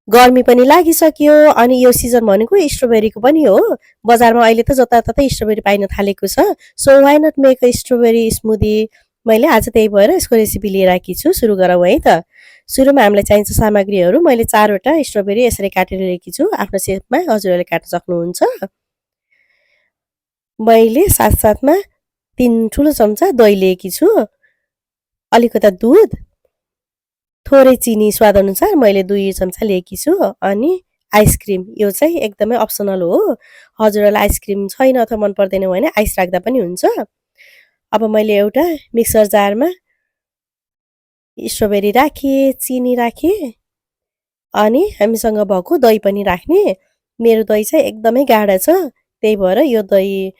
गर्मी पनि लागिसक्यो अनि यो सिजन भनेको स्ट्रबेरीको पनि हो। बजारमा अहिले त जताततै स्ट्रबेरी पाइन थालेको छ। So why not make a strawberry smoothie. मैले आज त्यही भएर यसको रेसिपी लिएर आएकी छु। सुरु गरौँ है त। सुरुमा हामीलाई चाहिन्छ सामग्रीहरू। मैले 4वटा स्ट्रबेरी यसरी काटेर लिएकी छु। आफ्नो सेपमा हजुरहरूले काट्न सक्नुहुन्छ। मैले साथसाथमा 3 ठुलो चम्चा दही लिएकी छु। अलिकता दुध, थोरै चिनी स्वादअनुसार मैले 2 चम्चा लिएकी छु अनि आइसक्रिम यो चाहिँ एकदमै अप्सनल हो। हजुरहरूलाई आइसक्रिम छैन अथवा मन पर्दैन भने आइस राख्दा पनि हुन्छ। अब मैले एउटा मिक्सर जारमा स्ट्रबेरी राखेँ, चिनी राखेँ अनि हामीसँग भएको दही पनि राख्ने। मेरो दही चाहिँ एकदमै गाढा छ, त्यही भएर यो दही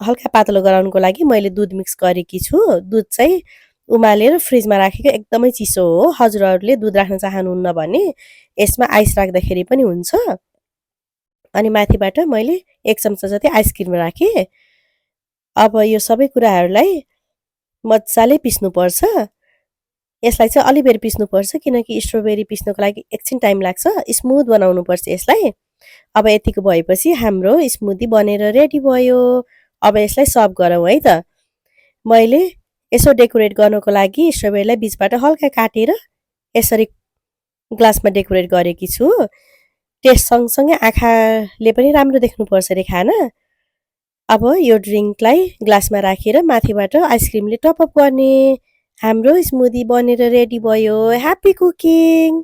हल्का पातलो गराउनको लागि मैले दुध मिक्स गरेकी छु। दुध चाहिँ उमालेर फ्रिजमा राखेको एकदमै चिसो हो। हजुरहरूले दुध राख्न चाहनुहुन्न भने यसमा आइस राख्दाखेरि पनि हुन्छ। अनि माथिबाट मैले 1 चम्चा जति आइसक्रिम राखेँ। अब यो सबै कुराहरूलाई मजाले पिस्नुपर्छ। यसलाई चाहिँ अलि बेर पिस्नुपर्छ किनकि स्ट्रबेरी पिस्नको लागि एकछिन टाइम लाग्छ। स्मुथ बनाउनुपर्छ यसलाई। अब यतिको भएपछि हाम्रो स्मुदी बनेर रेडी भयो। अब यसलाई सर्भ गरौँ है त। मैले यसो डेकोरेट गर्नको लागि स्ट्रबेरीलाई बीचबाट हल्का काटेर यसरी ग्लासमा डेकोरेट गरेकी छु। टेस्ट सँगसँगै आँखाले पनि राम्रो देख्नुपर्छ रे खाना। अब यो ड्रिङ्कलाई ग्लासमा राखेर माथिबाट आइसक्रिमले टपअप गर्ने। हाम्रो स्मुदी बनेर रेडी भयो। Happy cooking.